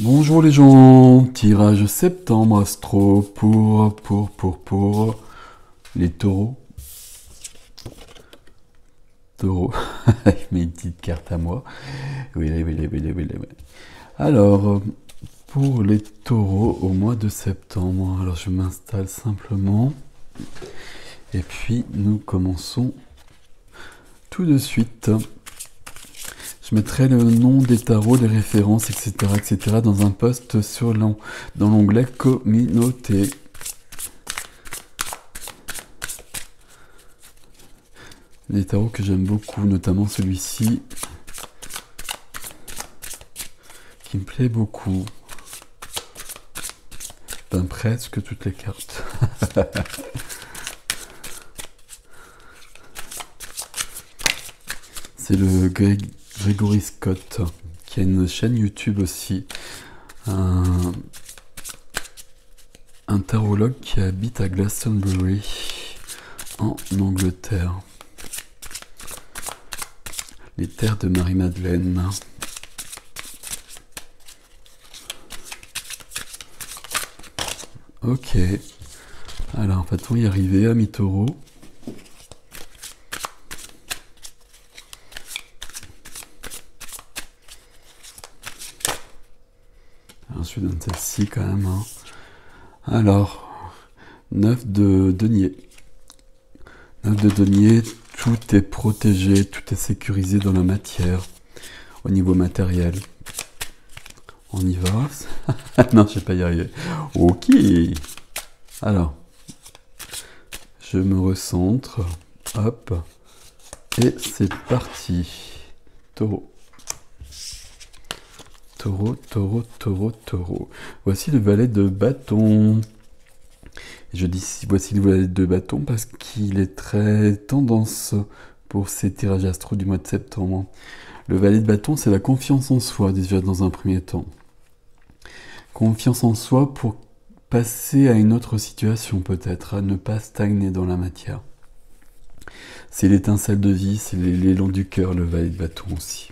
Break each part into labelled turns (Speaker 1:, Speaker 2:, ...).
Speaker 1: Bonjour les gens, tirage septembre astro pour les taureaux. Taureaux, avec mes petites cartes à moi. Oui. Alors, pour les taureaux au mois de septembre, alors je m'installe simplement. Et puis nous commençons tout de suite. Je mettrai le nom des tarots, les références, etc. dans un post dans l'onglet communauté. Des tarots que j'aime beaucoup, notamment celui-ci, qui me plaît beaucoup. Ben, presque toutes les cartes. C'est le Gregory Scott, qui a une chaîne YouTube aussi. Un tarologue qui habite à Glastonbury, en Angleterre. Les terres de Marie-Madeleine. Ok. Alors, va-t-on y arriver, amis taureaux? Alors, je donne celle-ci quand même. Hein. Alors, 9 de denier. 9 de denier, tout est protégé, tout est sécurisé dans la matière, au niveau matériel. On y va. Non, je ne vais pas y arriver. Ok. Alors, je me recentre. Hop. Et c'est parti. Taureau. Taureau. Voici le valet de bâton. Je dis voici le valet de bâton parce qu'il est très tendance pour ces tirages astro du mois de septembre. Le valet de bâton, c'est la confiance en soi, déjà dans un premier temps. Confiance en soi pour passer à une autre situation peut-être, à ne pas stagner dans la matière. C'est l'étincelle de vie, c'est l'élan du cœur, le valet de bâton aussi.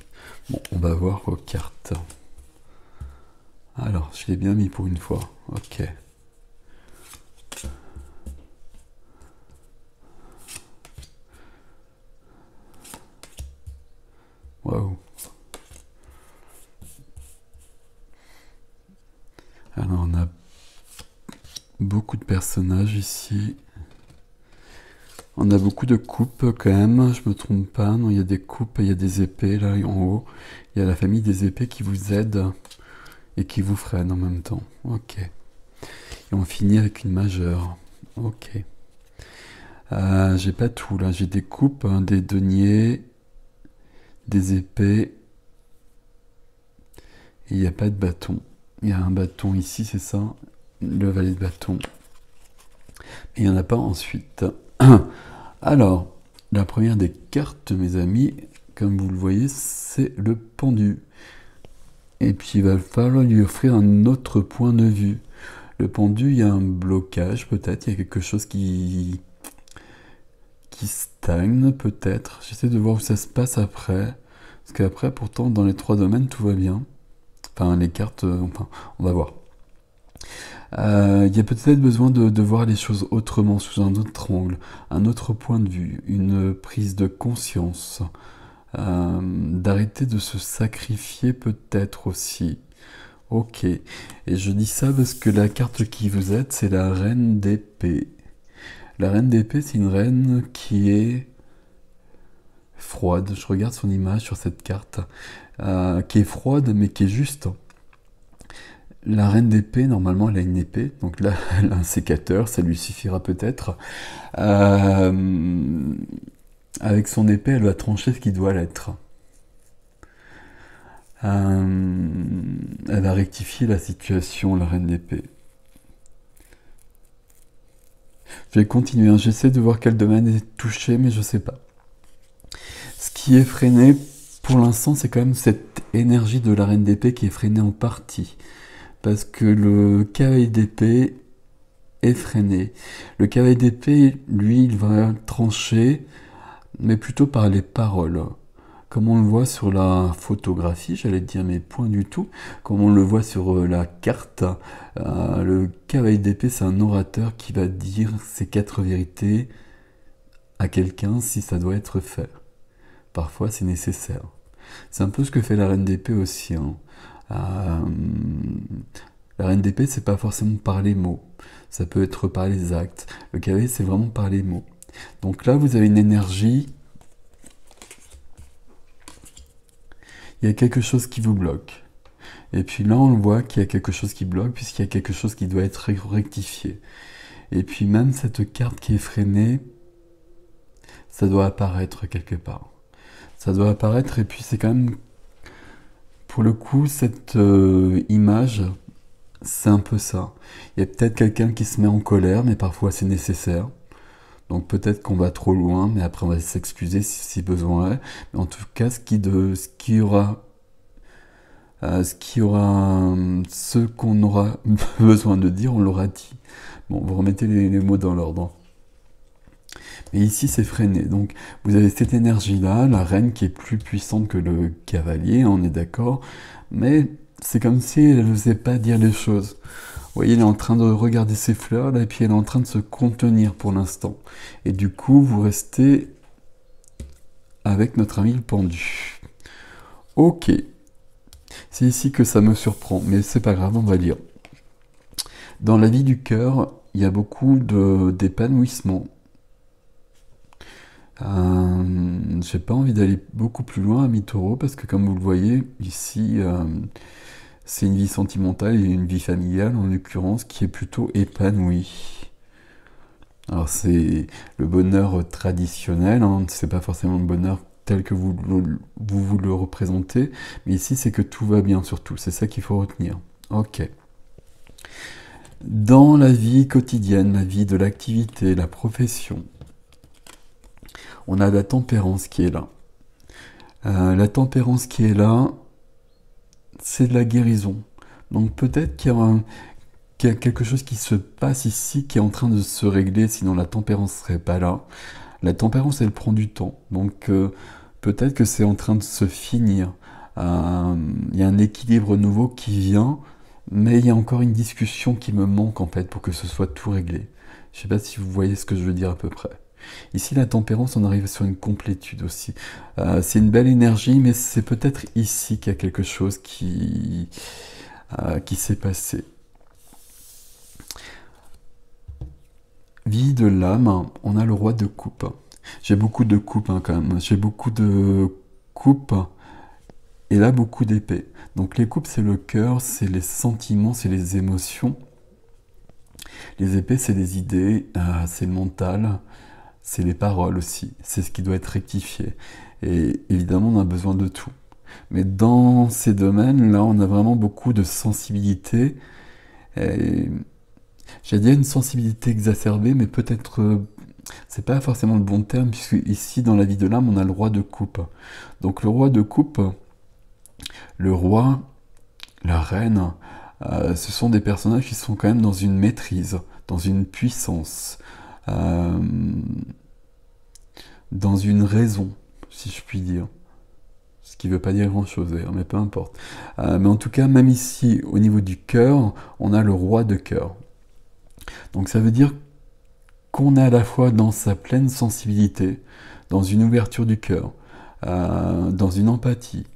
Speaker 1: Bon, on va voir aux cartes. Alors, je l'ai bien mis pour une fois. Ok. Waouh. Alors, on a beaucoup de personnages ici. On a beaucoup de coupes quand même, je me trompe pas. Non, il y a des coupes, il y a des épées là en haut. Il y a la famille des épées qui vous aide et qui vous freine en même temps. Ok. Et on finit avec une majeure. Ok. J'ai pas tout là. J'ai des coupes, hein, des deniers, des épées. Et il n'y a pas de bâton. Il y a un bâton ici, c'est ça. Le valet de bâton. Et il n'y en a pas ensuite. Alors, la première des cartes, mes amis, comme vous le voyez, c'est le pendu. Et puis, il va falloir lui offrir un autre point de vue. Le pendu, il y a un blocage, peut-être. Il y a quelque chose qui stagne, peut-être. J'essaie de voir où ça se passe après. Parce qu'après, pourtant, dans les 3 domaines, tout va bien. Enfin, les cartes, on va voir. Il y a peut-être besoin de voir les choses autrement, sous un autre angle, un autre point de vue, une prise de conscience, d'arrêter de se sacrifier peut-être aussi. Ok, et je dis ça parce que la carte qui vous aide, c'est la reine d'épée. La reine d'épée, c'est une reine qui est froide. Je regarde son image sur cette carte, qui est froide mais qui est juste. La reine d'épée, normalement, elle a une épée, donc là, elle a un sécateur, ça lui suffira peut-être. Avec son épée, elle va trancher ce qui doit l'être. Elle va rectifier la situation, la reine d'épée. Je vais continuer, hein. J'essaie de voir quel domaine est touché, mais je sais pas. Ce qui est freiné, pour l'instant, c'est quand même cette énergie de la reine d'épée qui est freinée en partie. Parce que le cavalier d'épée est freiné. Le cavalier d'épée, lui, il va trancher, mais plutôt par les paroles. comme on le voit sur la photographie, j'allais dire, mais point du tout, comme on le voit sur la carte, le cavalier d'épée, c'est un orateur qui va dire ses 4 vérités à quelqu'un si ça doit être fait. Parfois, c'est nécessaire. C'est un peu ce que fait la reine d'épée aussi, hein. La reine d'épée, c'est pas forcément par les mots. Ça peut être par les actes. Le cavalier, c'est vraiment par les mots. Donc là, vous avez une énergie. Il y a quelque chose qui vous bloque. Et puis là, on le voit qu'il y a quelque chose qui bloque, puisqu'il y a quelque chose qui doit être rectifié. Et puis même cette carte qui est freinée, ça doit apparaître quelque part. Ça doit apparaître, et puis c'est quand même... Pour le coup, cette image, c'est un peu ça. Il y a peut-être quelqu'un qui se met en colère, mais parfois c'est nécessaire. Donc peut-être qu'on va trop loin, mais après on va s'excuser si besoin est. Mais en tout cas, ce qu'on aura besoin de dire, on l'aura dit. Bon, vous remettez les mots dans l'ordre. Et ici, c'est freiné. Donc, vous avez cette énergie-là, la reine qui est plus puissante que le cavalier, on est d'accord. Mais c'est comme si elle n'osait pas dire les choses. Vous voyez, elle est en train de regarder ses fleurs, là, et puis elle est en train de se contenir pour l'instant. Et du coup, vous restez avec notre ami le pendu. Ok. C'est ici que ça me surprend, mais c'est pas grave, on va lire. Dans la vie du cœur, il y a beaucoup d'épanouissement. J'ai pas envie d'aller beaucoup plus loin à mi-taureau parce que comme vous le voyez ici, c'est une vie sentimentale et une vie familiale en l'occurrence qui est plutôt épanouie. Alors c'est le bonheur traditionnel, hein, c'est pas forcément le bonheur tel que vous le représentez, mais ici c'est que tout va bien surtout, c'est ça qu'il faut retenir. Ok. Dans la vie quotidienne, la vie de l'activité, la profession, on a la tempérance qui est là. La tempérance qui est là, c'est de la guérison. Donc peut-être qu'il y a quelque chose qui se passe ici, qui est en train de se régler, sinon la tempérance serait pas là. La tempérance, elle prend du temps. Donc peut-être que c'est en train de se finir. Il y a un équilibre nouveau qui vient, mais il y a encore une discussion qui me manque en fait pour que ce soit tout réglé. Je sais pas si vous voyez ce que je veux dire à peu près. Ici, la tempérance, on arrive sur une complétude aussi. C'est une belle énergie, mais c'est peut-être ici qu'il y a quelque chose qui s'est passé. Vie de l'âme, on a le roi de coupe. J'ai beaucoup de coupes hein, quand même. J'ai beaucoup de coupes et là beaucoup d'épées. Donc les coupes, c'est le cœur, c'est les sentiments, c'est les émotions. Les épées, c'est les idées, c'est le mental. C'est les paroles aussi, c'est ce qui doit être rectifié. Et évidemment, on a besoin de tout. Mais dans ces domaines-là, on a vraiment beaucoup de sensibilité. J'allais dire une sensibilité exacerbée, mais peut-être, c'est pas forcément le bon terme, puisque ici, dans la vie de l'âme, on a le roi de coupe. Donc le roi de coupe, le roi, la reine, ce sont des personnages qui sont quand même dans une maîtrise, dans une puissance. Dans une raison, si je puis dire. Ce qui ne veut pas dire grand-chose d'ailleurs, mais peu importe. Mais en tout cas, même ici, au niveau du cœur, on a le roi de cœur. Donc ça veut dire qu'on est à la fois dans sa pleine sensibilité, dans une ouverture du cœur, dans une empathie,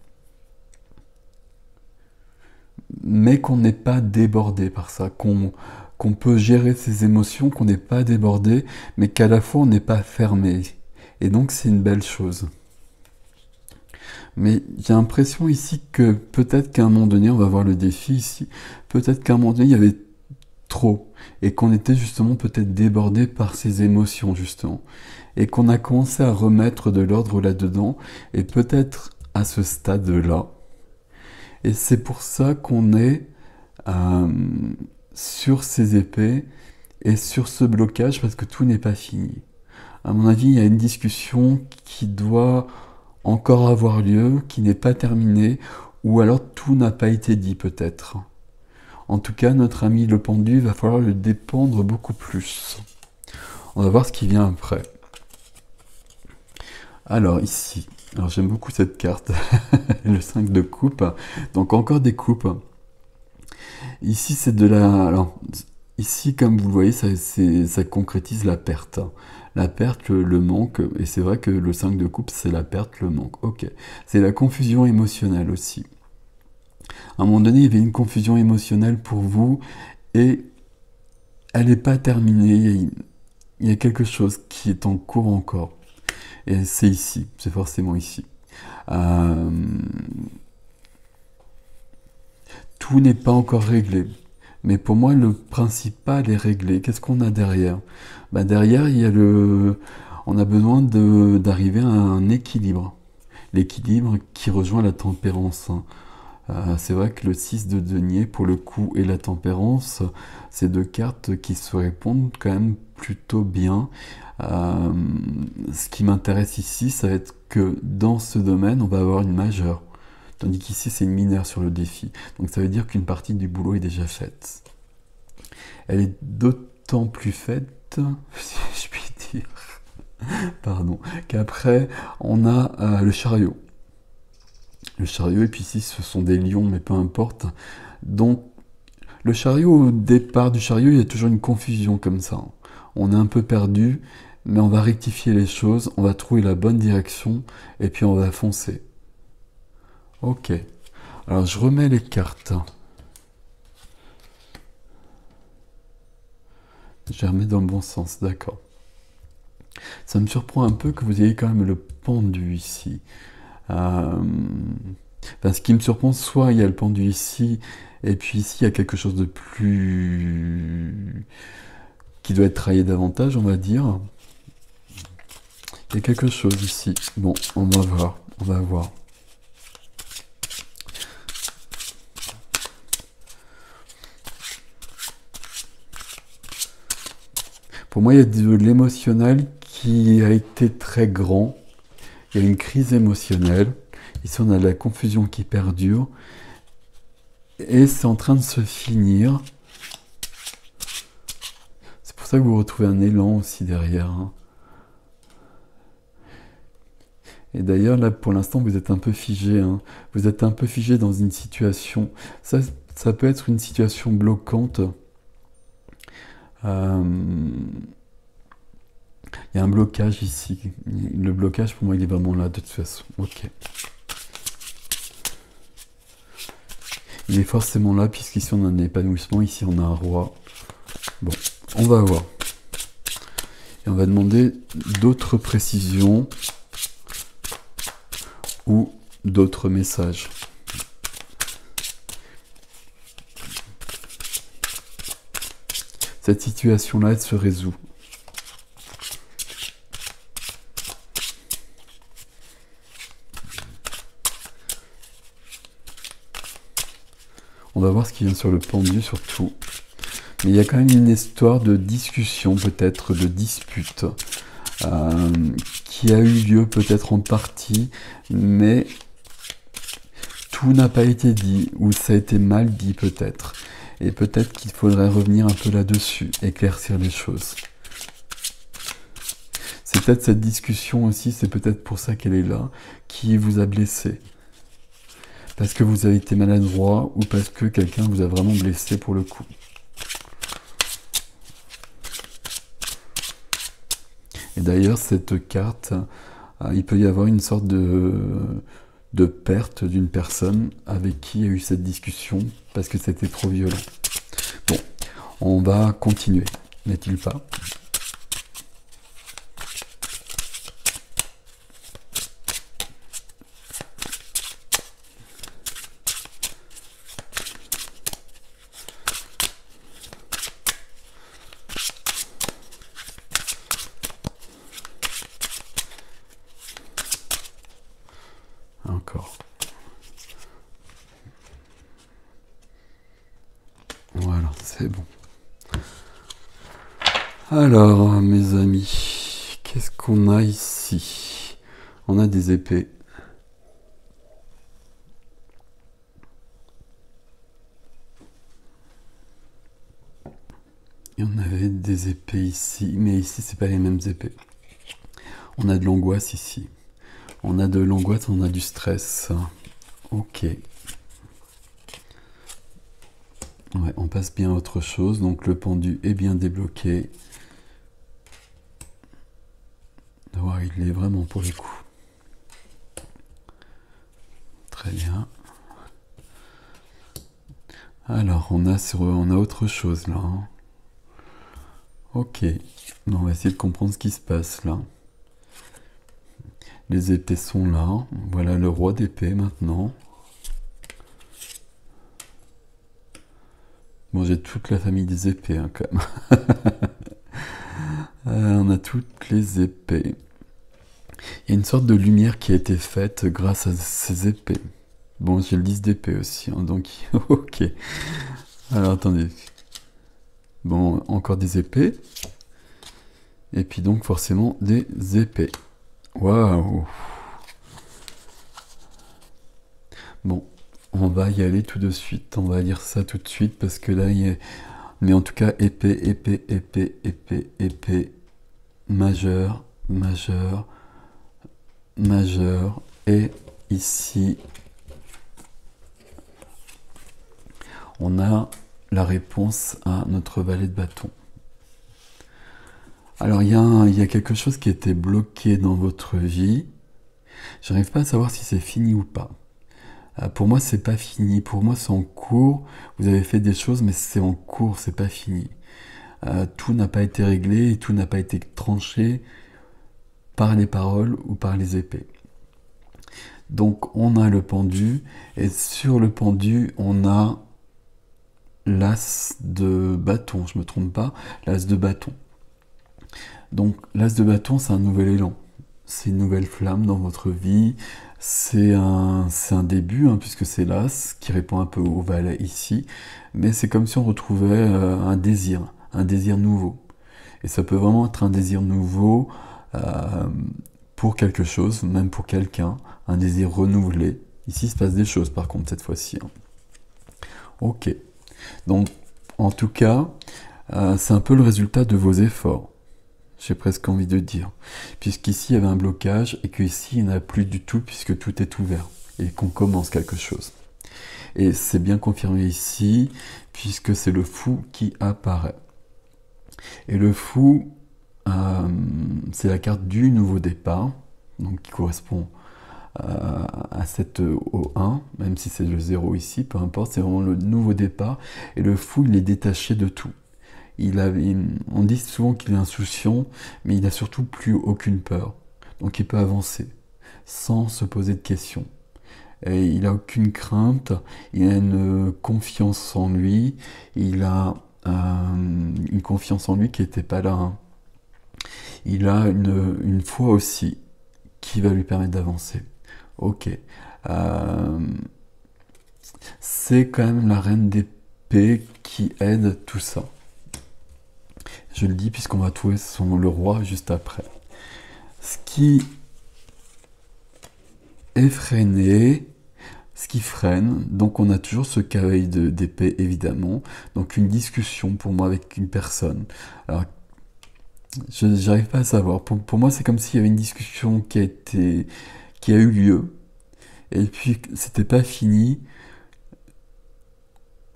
Speaker 1: mais qu'on n'est pas débordé par ça, qu'on peut gérer ses émotions, qu'on n'est pas débordé, mais qu'à la fois on n'est pas fermé. Et donc c'est une belle chose. Mais j'ai l'impression ici que peut-être qu'à un moment donné, on va voir le défi ici, peut-être qu'à un moment donné, il y avait trop, et qu'on était justement peut-être débordé par ces émotions justement, et qu'on a commencé à remettre de l'ordre là-dedans, et peut-être à ce stade-là. Et c'est pour ça qu'on est sur ces épées et sur ce blocage, parce que tout n'est pas fini. À mon avis, il y a une discussion qui doit encore avoir lieu, qui n'est pas terminée, ou alors tout n'a pas été dit peut-être. En tout cas, notre ami le pendu, il va falloir le dépendre beaucoup plus. On va voir ce qui vient après. Alors ici, Alors j'aime beaucoup cette carte, le 5 de coupe. Donc encore des coupes. Ici c'est de la... Alors, ici comme vous le voyez, ça concrétise la perte. La perte, le manque, et c'est vrai que le 5 de coupe c'est la perte, le manque. Ok. C'est la confusion émotionnelle aussi. À un moment donné, il y avait une confusion émotionnelle pour vous, et elle n'est pas terminée. Il y a quelque chose qui est en cours encore. Et c'est ici, c'est forcément ici. Euh, tout n'est pas encore réglé. Mais pour moi, le principal est réglé. Qu'est-ce qu'on a derrière? Bah, derrière, il y a on a besoin d'arriver à un équilibre. L'équilibre qui rejoint la tempérance, hein. C'est vrai que le 6 de denier, pour le coup, et la tempérance, c'est deux cartes qui se répondent quand même plutôt bien. Euh, Ce qui m'intéresse ici, ça va être que dans ce domaine, on va avoir une majeure. Tandis qu'ici, c'est une mineure sur le défi. Donc ça veut dire qu'une partie du boulot est déjà faite. Elle est d'autant plus faite, si je puis dire, pardon, qu'après, on a le chariot. Le chariot, et puis ici, ce sont des lions, mais peu importe. Donc, le chariot, au départ du chariot, il y a toujours une confusion comme ça. On est un peu perdu, mais on va rectifier les choses, on va trouver la bonne direction, et puis on va foncer. Ok. Alors, je remets les cartes. Je les remets dans le bon sens, d'accord. Ça me surprend un peu que vous ayez quand même le pendu ici. Ce qui me surprend, soit il y a le pendu ici, et puis ici il y a quelque chose de plus... qui doit être travaillé davantage, on va dire. Il y a quelque chose ici. Bon, on va voir, on va voir. Pour moi, il y a de l'émotionnel qui a été très grand. Il y a une crise émotionnelle. Ici, on a de la confusion qui perdure. Et c'est en train de se finir. C'est pour ça que vous retrouvez un élan aussi derrière, hein. Et d'ailleurs, là, pour l'instant, vous êtes un peu figé, hein. Vous êtes un peu figé dans une situation. Ça peut être une situation bloquante. Euh, Il y a un blocage ici. Le blocage, pour moi, il est vraiment là, de toute façon. Ok. Il est forcément là, puisqu'ici, on a un épanouissement. Ici, on a un roi. Bon, on va voir. Et on va demander d'autres précisions ou d'autres messages. Cette situation-là, elle se résout. On va voir ce qui vient sur le pendu surtout. Mais il y a quand même une histoire de discussion, peut-être, de dispute, qui a eu lieu peut-être en partie, mais tout n'a pas été dit, ou ça a été mal dit peut-être. Et peut-être qu'il faudrait revenir un peu là-dessus, éclaircir les choses. C'est peut-être cette discussion aussi, c'est peut-être pour ça qu'elle est là, qui vous a blessé. Parce que vous avez été maladroit, ou parce que quelqu'un vous a vraiment blessé pour le coup. Et d'ailleurs, cette carte, il peut y avoir une sorte de perte d'une personne avec qui il y a eu cette discussion parce que c'était trop violent. Bon, on va continuer, n'est-il pas? Encore. Voilà, c'est bon. Alors, mes amis, qu'est-ce qu'on a ici? On a des épées. Et on avait des épées ici, mais ici, c'est pas les mêmes épées. On a de l'angoisse ici. On a de l'angoisse, on a du stress. Ok. Ouais, on passe bien à autre chose. Donc le pendu est bien débloqué. Ouais, il est vraiment pour le coup. Très bien. Alors, on a autre chose là. Ok. On va essayer de comprendre ce qui se passe là. Les épées sont là. Voilà le roi d'épée maintenant. Bon, j'ai toute la famille des épées hein, quand même. On a toutes les épées. Il y a une sorte de lumière qui a été faite grâce à ces épées. Bon, j'ai le 10 d'épée aussi, hein, donc ok. Alors attendez. Bon, encore des épées. Et puis donc forcément des épées. Waouh. Bon, on va y aller tout de suite. On va lire ça tout de suite parce que là, il y a... Mais en tout cas, épée, épée, épée, épée, épée, majeur, majeur, majeur. Et ici, on a la réponse à notre valet de bâton. Alors, il y a quelque chose qui était bloqué dans votre vie. J'arrive pas à savoir si c'est fini ou pas. Pour moi, c'est pas fini. Pour moi, c'est en cours. Vous avez fait des choses, mais c'est en cours, c'est pas fini. Tout n'a pas été réglé et tout n'a pas été tranché par les paroles ou par les épées. Donc, on a le pendu, et sur le pendu, on a l'as de bâton. Je me trompe pas, l'as de bâton. Donc, l'as de bâton, c'est un nouvel élan. C'est une nouvelle flamme dans votre vie. C'est un début, hein, puisque c'est l'as qui répond un peu au valet ici. Mais c'est comme si on retrouvait un désir nouveau. Et ça peut vraiment être un désir nouveau pour quelque chose, même pour quelqu'un, un désir renouvelé. Ici, il se passe des choses par contre cette fois-ci. Hein. Ok. Donc, en tout cas, c'est un peu le résultat de vos efforts. J'ai presque envie de dire. Puisqu'ici, il y avait un blocage et qu'ici, il n'y en a plus du tout puisque tout est ouvert et qu'on commence quelque chose. Et c'est bien confirmé ici puisque c'est le fou qui apparaît. Et le fou, c'est la carte du nouveau départ, donc qui correspond à cette au 1, même si c'est le 0 ici, peu importe, c'est vraiment le nouveau départ. Et le fou, il est détaché de tout. On dit souvent qu'il est insouciant, mais il n'a surtout plus aucune peur. Donc il peut avancer sans se poser de questions. Et il n'a aucune crainte, il a une confiance en lui, il a une confiance en lui qui n'était pas là. Hein. Il a une foi aussi qui va lui permettre d'avancer. Ok. C'est quand même la reine d'épée qui aide tout ça. Je le dis puisqu'on va trouver le roi juste après. Ce qui est freiné, ce qui freine, donc on a toujours ce cavalier d'épée évidemment, donc une discussion pour moi avec une personne. Alors, j'arrive pas à savoir. Pour moi, c'est comme s'il y avait une discussion qui a eu lieu, et puis c'était pas fini.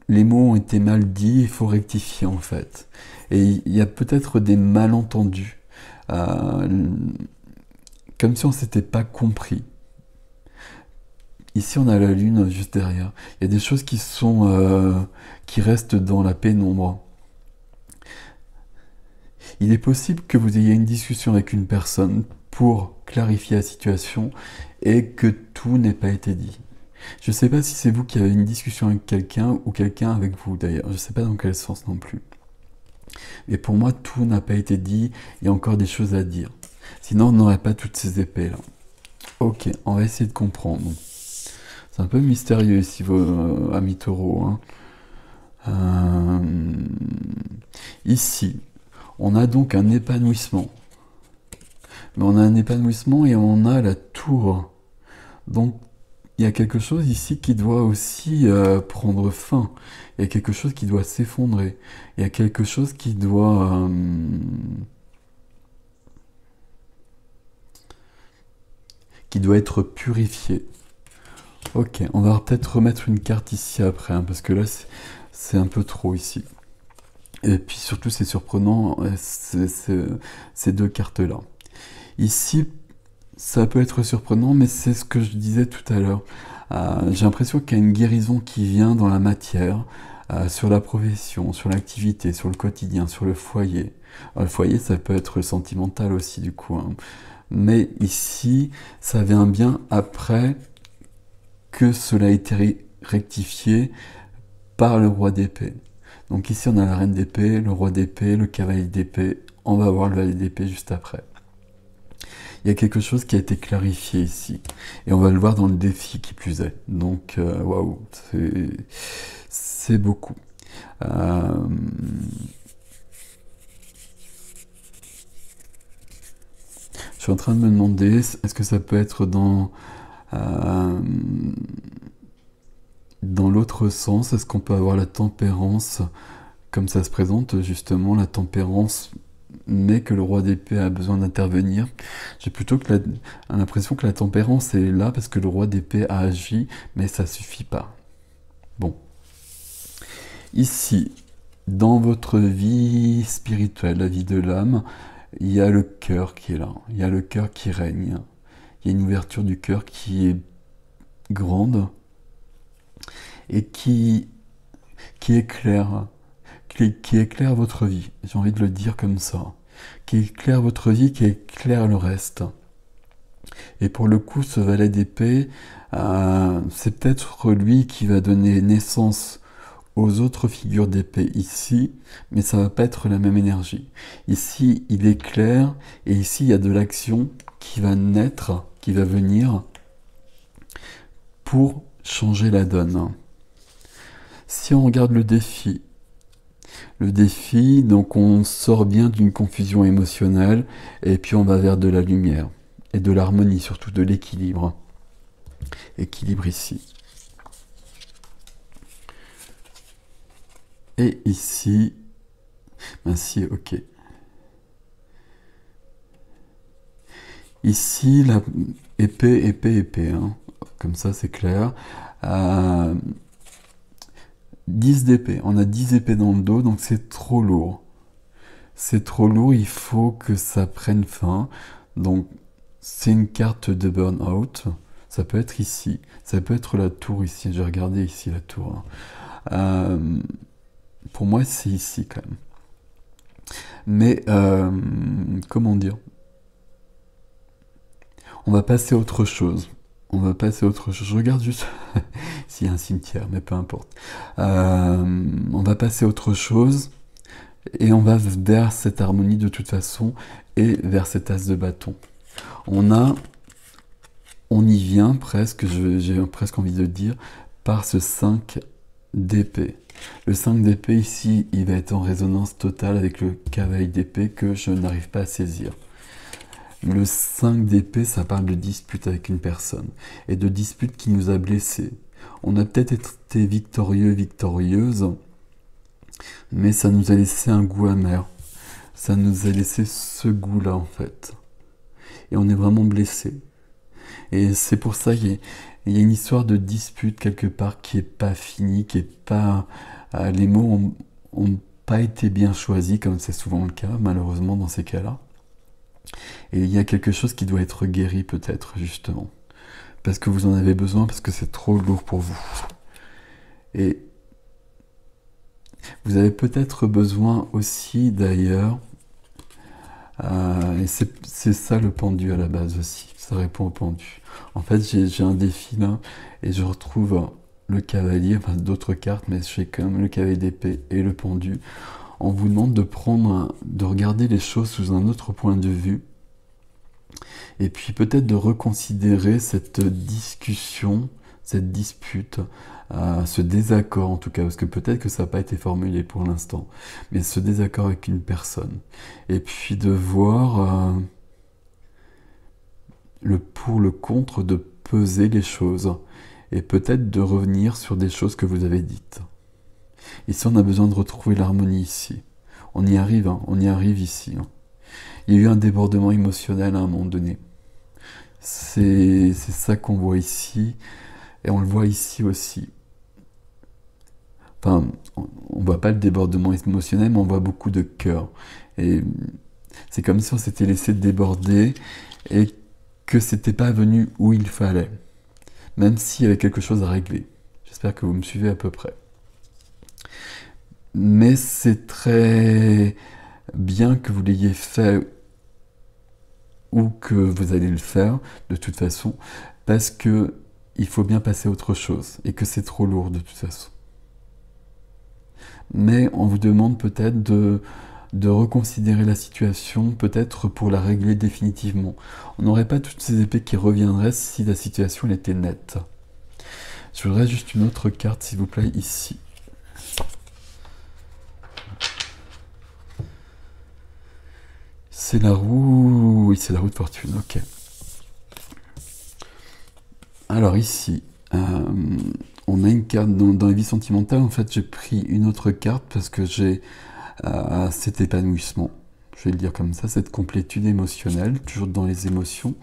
Speaker 1: Les mots ont été mal dits, il faut rectifier en fait. Et il y a peut-être des malentendus, comme si on s'était pas compris. Ici, on a la lune juste derrière. Il y a des choses qui restent dans la pénombre. Il est possible que vous ayez une discussion avec une personne pour clarifier la situation et que tout n'ait pas été dit. Je ne sais pas si c'est vous qui avez une discussion avec quelqu'un ou quelqu'un avec vous d'ailleurs. Je ne sais pas dans quel sens non plus. Mais pour moi, tout n'a pas été dit. Il y a encore des choses à dire. Sinon, on n'aurait pas toutes ces épées là. Ok, on va essayer de comprendre. C'est un peu mystérieux ici, vos amis taureaux. Hein. Ici, on a donc un épanouissement. Mais on a un épanouissement et on a la tour. Donc, il y a quelque chose ici qui doit aussi prendre fin. Il y a quelque chose qui doit s'effondrer. Il y a quelque chose qui doit... qui doit être purifié. Ok, on va peut-être remettre une carte ici après, hein, parce que là, c'est un peu trop ici. Et puis surtout, c'est surprenant, ces deux cartes-là. Ici, ça peut être surprenant, mais c'est ce que je disais tout à l'heure. J'ai l'impression qu'il y a une guérison qui vient dans la matière, sur la profession, sur l'activité, sur le quotidien, sur le foyer. Le foyer, ça peut être sentimental aussi, du coup, hein. Mais ici, ça vient bien après que cela a été rectifié par le roi d'épée. Donc ici, on a la reine d'épée, le roi d'épée, le cavalier d'épée. On va voir le valet d'épée juste après. Il y a quelque chose qui a été clarifié ici. Et on va le voir dans le défi qui plus est. Donc, waouh, c'est beaucoup. Je suis en train de me demander, est-ce que ça peut être dans l'autre sens? Est-ce qu'on peut avoir la tempérance, comme ça se présente justement, la tempérance, mais que le roi d'épée a besoin d'intervenir? J'ai plutôt l'impression que la tempérance est là parce que le roi d'épée a agi, mais ça suffit pas. Bon. Ici, dans votre vie spirituelle, la vie de l'âme, il y a le cœur qui est là. Il y a le cœur qui règne. Il y a une ouverture du cœur qui est grande et qui éclaire, qui éclaire votre vie. J'ai envie de le dire comme ça. Qui éclaire votre vie, qui éclaire le reste. Et pour le coup, ce valet d'épée, c'est peut-être lui qui va donner naissance aux autres figures d'épée ici, mais ça va pas être la même énergie. Ici, il éclaire, et ici, il y a de l'action qui va naître, qui va venir pour changer la donne. Si on regarde le défi, donc on sort bien d'une confusion émotionnelle, et puis on va vers de la lumière, et de l'harmonie, surtout de l'équilibre. Équilibre ici. Et ici, ainsi, ok. Ici, la épée, hein. Comme ça c'est clair. 10 d'épée, on a 10 épées dans le dos, donc c'est trop lourd. C'est trop lourd, il faut que ça prenne fin. Donc c'est une carte de burn-out. Ça peut être ici, ça peut être la tour ici. J'ai regardé ici la tour, hein. Pour moi, c'est ici quand même. Mais, comment dire? On va passer à autre chose. Je regarde juste s'il y a un cimetière, mais peu importe. On va passer à autre chose. Et on va vers cette harmonie de toute façon. Et vers cet as de bâton. On y vient presque, j'ai presque envie de dire, par ce 5 d'épée. Le 5 d'épée ici, il va être en résonance totale avec le cavalier d'épée que je n'arrive pas à saisir. Le 5 d'épée, ça parle de dispute avec une personne et de dispute qui nous a blessés. On a peut-être été victorieux, victorieuse, mais ça nous a laissé un goût amer. Ça nous a laissé ce goût-là en fait. Et on est vraiment blessé. Et c'est pour ça qu'il y a une histoire de dispute quelque part qui est pas finie, qui est pas... les mots ont pas été bien choisis, comme c'est souvent le cas, malheureusement, dans ces cas-là. Et il y a quelque chose qui doit être guéri, peut-être, justement. Parce que vous en avez besoin, parce que c'est trop lourd pour vous. Et vous avez peut-être besoin aussi, d'ailleurs... et c'est ça le pendu à la base aussi. Ça répond au pendu. En fait, j'ai un défi là, et je retrouve le cavalier, enfin d'autres cartes, mais je fais quand même le cavalier d'épée et le pendu. On vous demande de regarder les choses sous un autre point de vue, et puis peut-être de reconsidérer cette discussion, cette dispute, ce désaccord en tout cas, parce que peut-être que ça n'a pas été formulé pour l'instant, mais ce désaccord avec une personne. Et puis de voir le pour, le contre, de peser les choses, et peut-être de revenir sur des choses que vous avez dites. Ici, on a besoin de retrouver l'harmonie ici. On y arrive, hein, on y arrive ici. Hein. Il y a eu un débordement émotionnel à un moment donné. C'est ça qu'on voit ici, et on le voit ici aussi. Enfin, on voit pas le débordement émotionnel, mais on voit beaucoup de cœur. Et c'est comme si on s'était laissé déborder et que c'était pas venu où il fallait, même s'il y avait quelque chose à régler. J'espère que vous me suivez à peu près. Mais c'est très bien que vous l'ayez fait ou que vous allez le faire de toute façon, parce que il faut bien passer à autre chose et que c'est trop lourd de toute façon. Mais on vous demande peut-être de reconsidérer la situation, peut-être pour la régler définitivement. On n'aurait pas toutes ces épées qui reviendraient si la situation était nette. Je voudrais juste une autre carte, s'il vous plaît, ici. C'est la roue... Oui, c'est la roue de fortune, ok. Alors ici, on a une carte dans la vie sentimentale. En fait, j'ai pris une autre carte parce que j'ai cet épanouissement. Je vais le dire comme ça, cette complétude émotionnelle, toujours dans les émotions.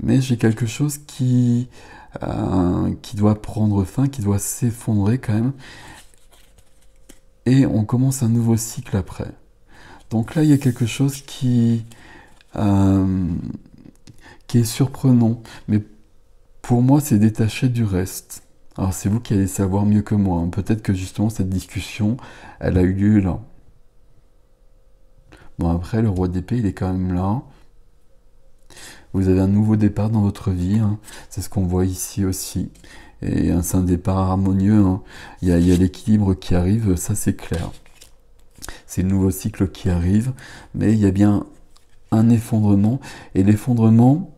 Speaker 1: Mais j'ai quelque chose qui doit prendre fin, qui doit s'effondrer quand même. Et on commence un nouveau cycle après. Donc là, il y a quelque chose qui est surprenant. Mais pour moi, c'est détaché du reste. Alors c'est vous qui allez savoir mieux que moi, hein. Peut-être que justement cette discussion, elle a eu lieu là. Bon après, le roi d'épée, il est quand même là. Vous avez un nouveau départ dans votre vie, hein. C'est ce qu'on voit ici aussi. Et c'est un départ harmonieux, hein. Il y a l'équilibre qui arrive, ça c'est clair. C'est le nouveau cycle qui arrive, mais il y a bien un effondrement. Et l'effondrement,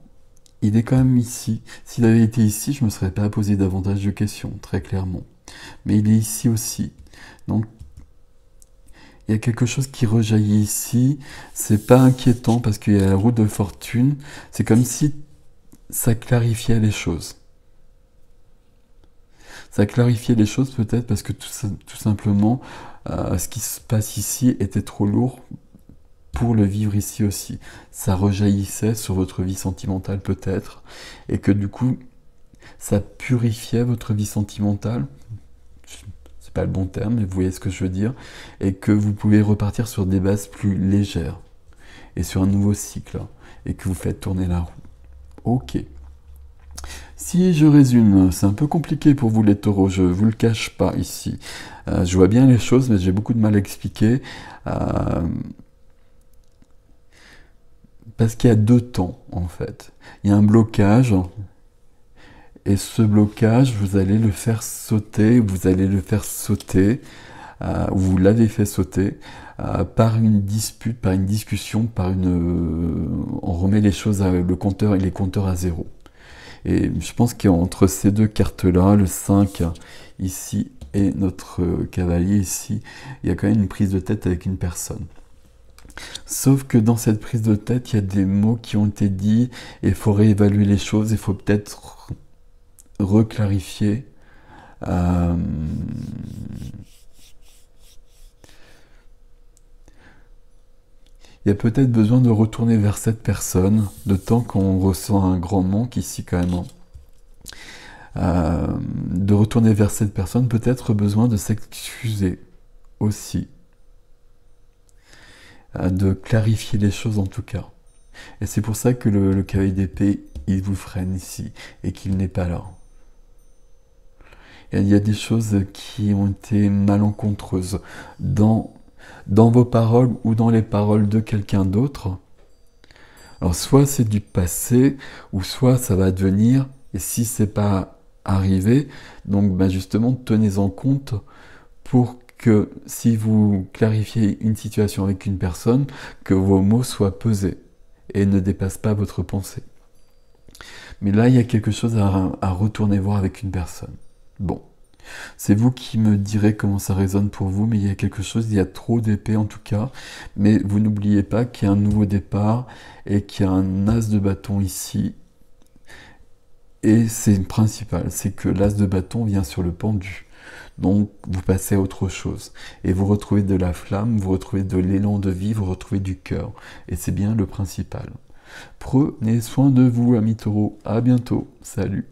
Speaker 1: il est quand même ici. S'il avait été ici, je ne me serais pas posé davantage de questions, très clairement. Mais il est ici aussi. Donc, il y a quelque chose qui rejaillit ici. C'est pas inquiétant parce qu'il y a la roue de fortune. C'est comme si ça clarifiait les choses. Ça clarifiait les choses peut-être parce que tout simplement, ce qui se passe ici était trop lourd pour le vivre ici aussi. Ça rejaillissait sur votre vie sentimentale peut-être, et que du coup, ça purifiait votre vie sentimentale, c'est pas le bon terme, mais vous voyez ce que je veux dire, et que vous pouvez repartir sur des bases plus légères, et sur un nouveau cycle, et que vous faites tourner la roue. Ok. Si je résume, c'est un peu compliqué pour vous les taureaux, je vous le cache pas ici. Je vois bien les choses, mais j'ai beaucoup de mal à expliquer. Parce qu'il y a deux temps, en fait. Il y a un blocage, et ce blocage, vous allez le faire sauter, ou vous l'avez fait sauter, par une dispute, par une discussion, on remet les choses, le compteur et les compteurs à zéro. Et je pense qu'entre ces deux cartes-là, le 5 ici et notre cavalier ici, il y a quand même une prise de tête avec une personne. Sauf que dans cette prise de tête, il y a des mots qui ont été dits et il faut réévaluer les choses, il faut peut-être reclarifier. Il y a peut-être besoin de retourner vers cette personne, de temps qu'on ressent un grand manque ici quand même. De retourner vers cette personne, peut-être besoin de s'excuser aussi. De clarifier les choses en tout cas. Et c'est pour ça que le cavalier d'épée, il vous freine ici, et qu'il n'est pas là. Et il y a des choses qui ont été malencontreuses dans vos paroles ou dans les paroles de quelqu'un d'autre. Alors soit c'est du passé, ou soit ça va devenir, et si c'est pas arrivé, donc justement tenez-en compte pour que si vous clarifiez une situation avec une personne, que vos mots soient pesés et ne dépassent pas votre pensée. Mais là, il y a quelque chose à retourner voir avec une personne. Bon, c'est vous qui me direz comment ça résonne pour vous, mais il y a quelque chose, il y a trop d'épées en tout cas. Mais vous n'oubliez pas qu'il y a un nouveau départ et qu'il y a un as de bâton ici. Et c'est le principal, c'est que l'as de bâton vient sur le pendu. Donc, vous passez à autre chose. Et vous retrouvez de la flamme, vous retrouvez de l'élan de vie, vous retrouvez du cœur. Et c'est bien le principal. Prenez soin de vous, amis taureaux. À bientôt. Salut.